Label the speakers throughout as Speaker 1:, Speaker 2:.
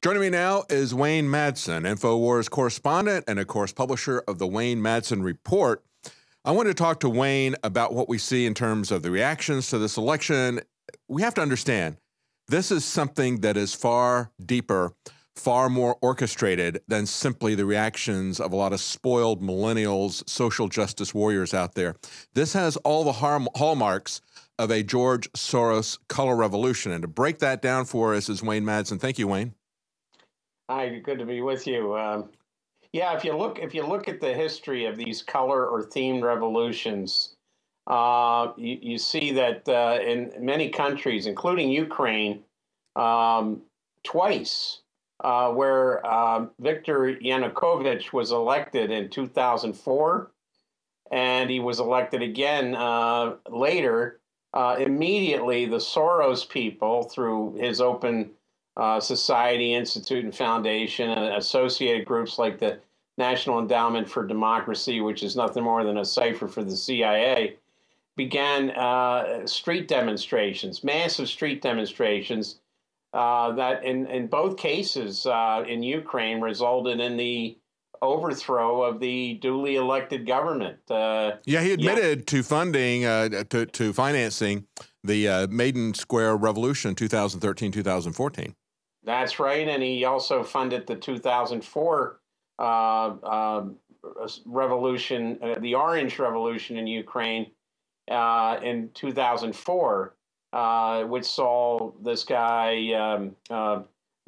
Speaker 1: Joining me now is Wayne Madsen, InfoWars correspondent and, of course, publisher of the Wayne Madsen Report. I want to talk to Wayne about what we see in terms of the reactions to this election. We have to understand, this is something that is far deeper, far more orchestrated than simply the reactions of a lot of spoiled millennials, social justice warriors out there. This has all the hallmarks of a George Soros color revolution. And to break that down for us is Wayne Madsen. Thank you, Wayne.
Speaker 2: Hi, good to be with you. Yeah, if you look at the history of these color or themed revolutions, you see that in many countries, including Ukraine, twice, where Viktor Yanukovych was elected in 2004, and he was elected again later. Immediately, the Soros people, through his Open Society Institute and Foundation and associated groups like the National Endowment for Democracy, which is nothing more than a cipher for the CIA, began street demonstrations, massive street demonstrations that in both cases in Ukraine resulted in the overthrow of the duly elected government.
Speaker 1: Yeah, he admitted to funding, to financing the Maidan Square Revolution 2013-2014.
Speaker 2: That's right, and he also funded the 2004 revolution, the Orange Revolution in Ukraine in 2004, which saw this guy,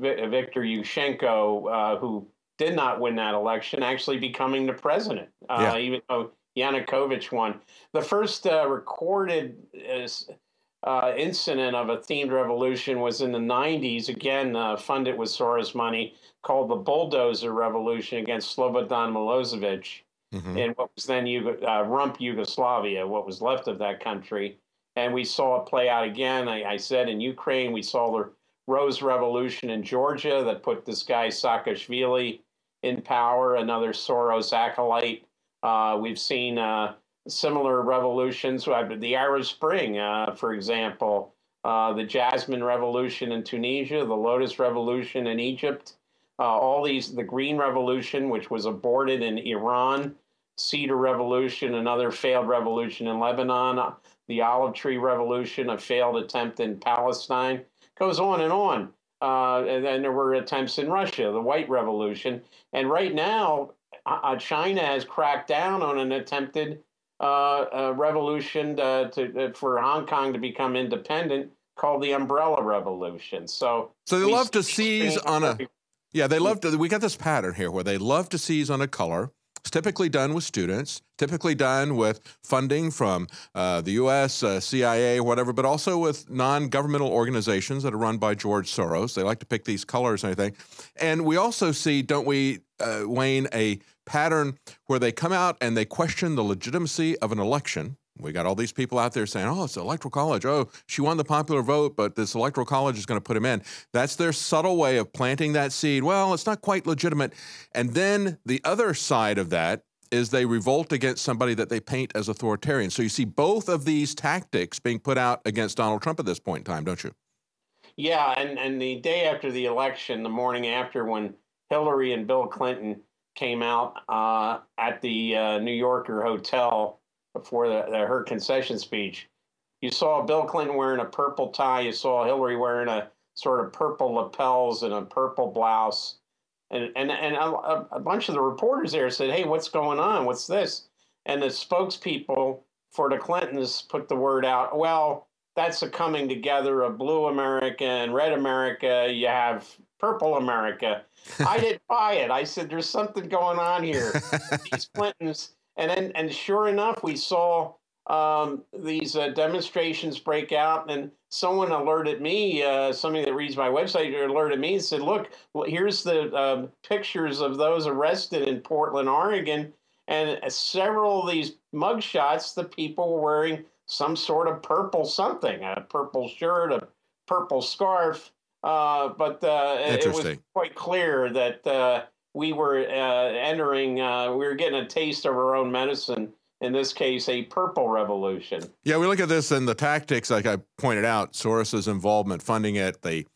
Speaker 2: Viktor Yushchenko, who did not win that election, actually becoming the president, even though Yanukovych won. The first recorded incident of a themed revolution was in the 90s, again, funded with Soros money, called the Bulldozer Revolution against Slobodan Milosevic in what was then rump Yugoslavia, what was left of that country. And we saw it play out again. I said in Ukraine, we saw the Rose Revolution in Georgia that put this guy Saakashvili in power, another Soros acolyte. We've seen similar revolutions, the Arab Spring, for example, the Jasmine Revolution in Tunisia, the Lotus Revolution in Egypt, all these, the Green Revolution, which was aborted in Iran, Cedar Revolution, another failed revolution in Lebanon, the Olive Tree Revolution, a failed attempt in Palestine, goes on and on. And then there were attempts in Russia, the White Revolution. And right now, China has cracked down on an attempted revolution for Hong Kong to become independent called the Umbrella Revolution. So
Speaker 1: they love to seize on a, we got this pattern here where they love to seize on a color. It's typically done with students, typically done with funding from the U.S., CIA, whatever, but also with non-governmental organizations that are run by George Soros. They like to pick these colors and everything. And we also see, don't we, Wayne, a pattern where they come out and they question the legitimacy of an election. We got all these people out there saying, oh, it's the Electoral College. Oh, she won the popular vote, but this Electoral College is going to put him in. That's their subtle way of planting that seed. Well, it's not quite legitimate. And then the other side of that is they revolt against somebody that they paint as authoritarian. So you see both of these tactics being put out against Donald Trump at this point in time, don't you?
Speaker 2: Yeah, and the day after the election, the morning after, when Hillary and Bill Clinton came out at the New Yorker hotel before her concession speech, you saw Bill Clinton wearing a purple tie. You saw Hillary wearing a sort of purple lapels and a purple blouse. And a bunch of the reporters there said, hey, what's going on? What's this? And the spokespeople for the Clintons put the word out, well, that's a coming together of blue America and red America. You have purple America. I didn't buy it. I said, there's something going on here. These Clintons. And sure enough, we saw these demonstrations break out, and someone alerted me, somebody that reads my website alerted me and said, look, here's the pictures of those arrested in Portland, Oregon, and several of these mugshots, the people were wearing some sort of purple something, a purple shirt, a purple scarf, but it was quite clear that we were we were getting a taste of our own medicine, in this case, a purple revolution.
Speaker 1: Yeah, we look at this and the tactics, like I pointed out, Soros's involvement, funding it, the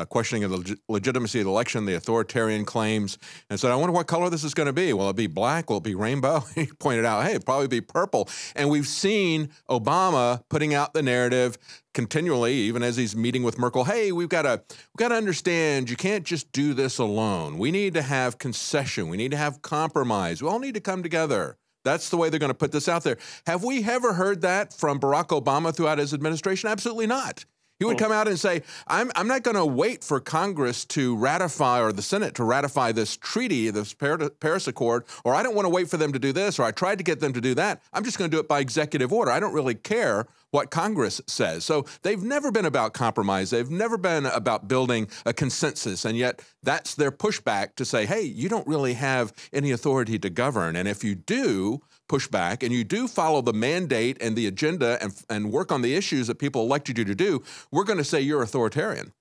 Speaker 1: questioning of the legitimacy of the election, the authoritarian claims, and said, I wonder what color this is going to be. Will it be black? Will it be rainbow? He pointed out, hey, it'll probably be purple. And we've seen Obama putting out the narrative continually, even as he's meeting with Merkel. Hey, we've got to understand you can't just do this alone. We need to have concession. We need to have compromise. We all need to come together. That's the way they're going to put this out there. Have we ever heard that from Barack Obama throughout his administration? Absolutely not. He would come out and say, I'm not going to wait for Congress to ratify or the Senate to ratify this treaty, this Paris Accord, or I don't want to wait for them to do this, or I tried to get them to do that. I'm just going to do it by executive order. I don't really care what Congress says. So they've never been about compromise. They've never been about building a consensus. And yet that's their pushback to say, hey, you don't really have any authority to govern. And if you do push back and you do follow the mandate and the agenda and work on the issues that people elected you to do, we're going to say you're authoritarian.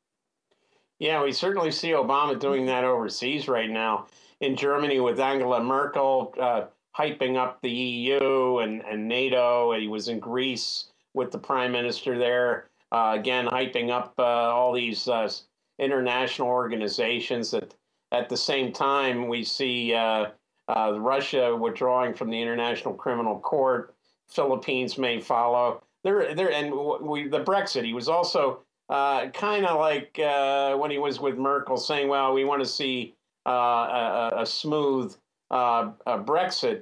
Speaker 2: Yeah, we certainly see Obama doing that overseas right now. In Germany with Angela Merkel hyping up the EU and NATO. He was in Greece with the prime minister there, again, hyping up all these international organizations. That at the same time, we see Russia withdrawing from the International Criminal Court. Philippines may follow. The Brexit. He was also kind of like when he was with Merkel, saying, "Well, we want to see a smooth Brexit."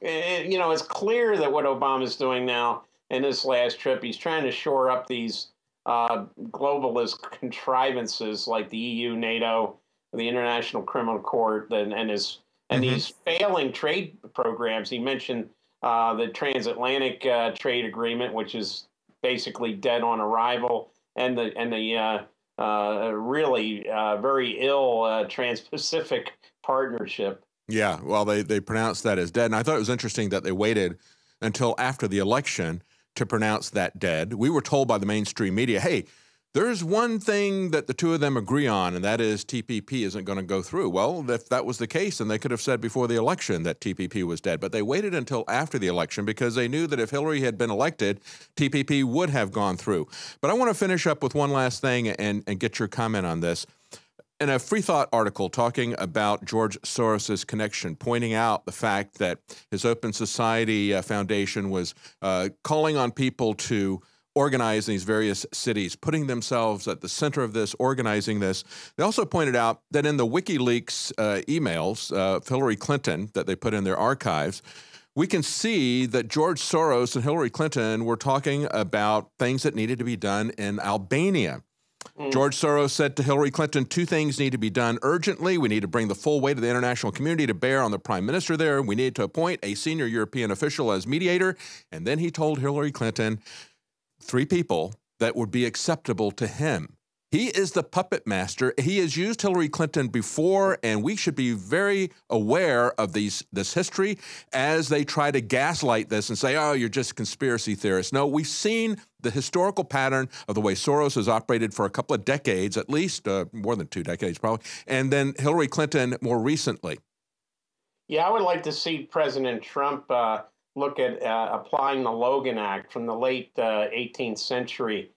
Speaker 2: It's clear that what Obama's doing now in this last trip, he's trying to shore up these globalist contrivances like the EU, NATO, the International Criminal Court, and these failing trade programs. He mentioned the transatlantic trade agreement, which is basically dead on arrival, and the really very ill Trans-Pacific Partnership.
Speaker 1: Yeah, well, they pronounced that as dead. And I thought it was interesting that they waited until after the election to pronounce that dead. We were told by the mainstream media, hey, there's one thing that the two of them agree on, and that is TPP isn't going to go through. Well, if that was the case, then they could have said before the election that TPP was dead. But they waited until after the election because they knew that if Hillary had been elected, TPP would have gone through. But I want to finish up with one last thing and get your comment on this. In a Free Thought article talking about George Soros' connection, pointing out the fact that his Open Society Foundation was calling on people to organize in these various cities, putting themselves at the center of this, organizing this. They also pointed out that in the WikiLeaks emails of Hillary Clinton that they put in their archives, we can see that George Soros and Hillary Clinton were talking about things that needed to be done in Albania. George Soros said to Hillary Clinton, two things need to be done urgently. We need to bring the full weight of the international community to bear on the prime minister there. We need to appoint a senior European official as mediator. And then he told Hillary Clinton, three people that would be acceptable to him. He is the puppet master. He has used Hillary Clinton before, and we should be very aware of this history as they try to gaslight this and say, oh, you're just conspiracy theorists. No, we've seen the historical pattern of the way Soros has operated for a couple of decades, at least more than 2 decades probably, and then Hillary Clinton more recently.
Speaker 2: Yeah, I would like to see President Trump look at applying the Logan Act from the late 18th century,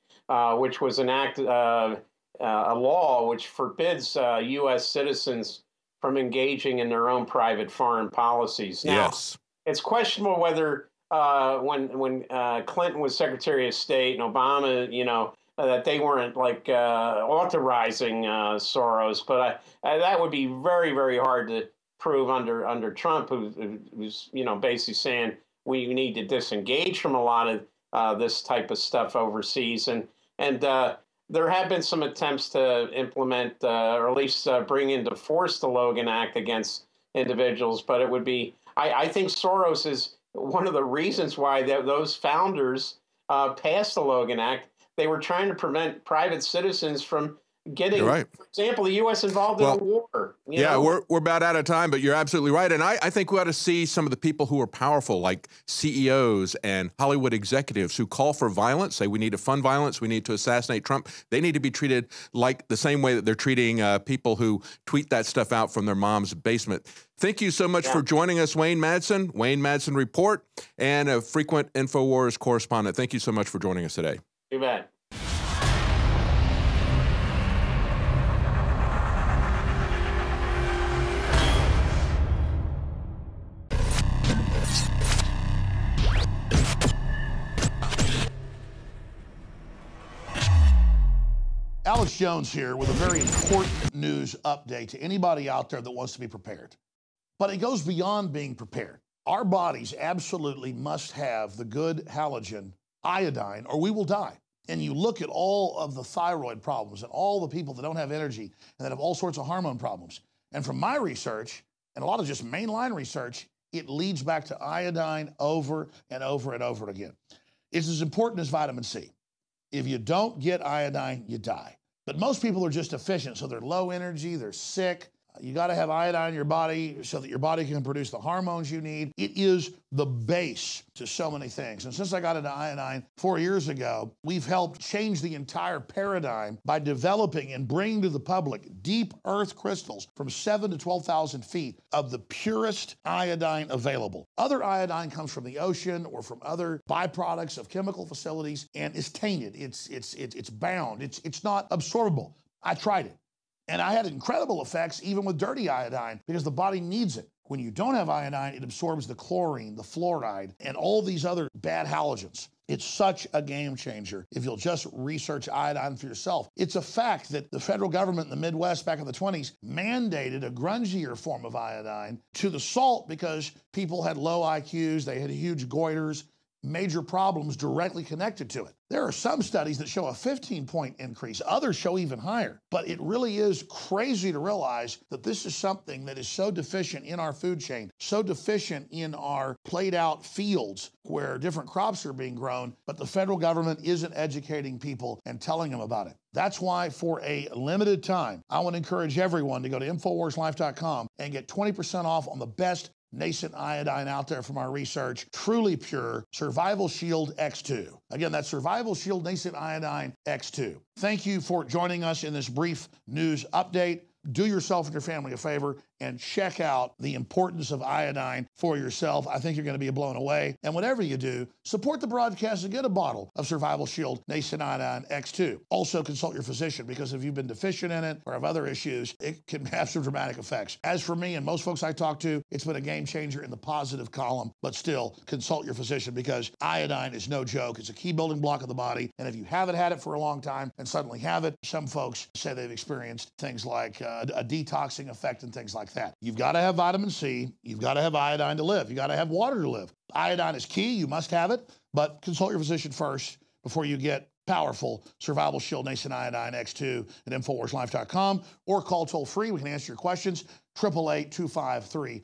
Speaker 2: which was an act, a law which forbids U.S. citizens from engaging in their own private foreign policies. Now,
Speaker 1: yes,
Speaker 2: it's questionable whether when Clinton was Secretary of State and Obama, that they weren't like authorizing Soros, but that would be very, very hard to prove under Trump, who's basically saying we need to disengage from a lot of this type of stuff overseas, and there have been some attempts to implement or at least bring into force the Logan Act against individuals, but it would be I think Soros is one of the reasons why those founders passed the Logan Act. They were trying to prevent private citizens from getting,
Speaker 1: right,
Speaker 2: for example, the U.S. involved in a war.
Speaker 1: We're about out of time, but you're absolutely right. And I think we ought to see some of the people who are powerful, like CEOs and Hollywood executives who call for violence, say we need to fund violence, we need to assassinate Trump. They need to be treated like the same way that they're treating people who tweet that stuff out from their mom's basement. Thank you so much for joining us, Wayne Madsen, Wayne Madsen Report, and a frequent InfoWars correspondent. Thank you so much for joining us today.
Speaker 2: You bet.
Speaker 3: Alex Jones here with a very important news update to anybody out there that wants to be prepared. But it goes beyond being prepared. Our bodies absolutely must have the good halogen iodine or we will die. And you look at all of the thyroid problems and all the people that don't have energy and that have all sorts of hormone problems. And from my research and a lot of just mainline research, it leads back to iodine over and over and over again. It's as important as vitamin C. If you don't get iodine, you die. But most people are just deficient, so they're low energy, they're sick. You got to have iodine in your body so that your body can produce the hormones you need. It is the base to so many things. And since I got into iodine 4 years ago, we've helped change the entire paradigm by developing and bringing to the public deep earth crystals from 7,000 to 12,000 feet of the purest iodine available. Other iodine comes from the ocean or from other byproducts of chemical facilities and is tainted. It's bound. It's not absorbable. I tried it. And I had incredible effects even with dirty iodine because the body needs it. When you don't have iodine, it absorbs the chlorine, the fluoride, and all these other bad halogens. It's such a game changer if you'll just research iodine for yourself. It's a fact that the federal government in the Midwest back in the 20s mandated a grungier form of iodine to the salt because people had low IQs, they had huge goiters, major problems directly connected to it. There are some studies that show a 15-point increase. Others show even higher. But it really is crazy to realize that this is something that is so deficient in our food chain, so deficient in our played out fields where different crops are being grown, but the federal government isn't educating people and telling them about it. That's why for a limited time, I want to encourage everyone to go to InfoWarsLife.com and get 20% off on the best nascent iodine out there from our research, truly pure Survival Shield X2. Again, that's Survival Shield Nascent Iodine X2. Thank you for joining us in this brief news update. Do yourself and your family a favor and check out the importance of iodine for yourself. I think you're going to be blown away. And whatever you do, support the broadcast and get a bottle of Survival Shield Nascent Iodine X2. Also consult your physician because if you've been deficient in it or have other issues, it can have some dramatic effects. As for me and most folks I talk to, it's been a game changer in the positive column, but still consult your physician because iodine is no joke. It's a key building block of the body. And if you haven't had it for a long time and suddenly have it, some folks say they've experienced things like a detoxing effect and things like that. You've got to have vitamin C. You've got to have iodine to live. You got to have water to live. Iodine is key. You must have it, but consult your physician first before you get powerful Survival Shield Nascent Iodine X2 at InfoWarsLife.com or call toll free. We can answer your questions, 888-253-3139.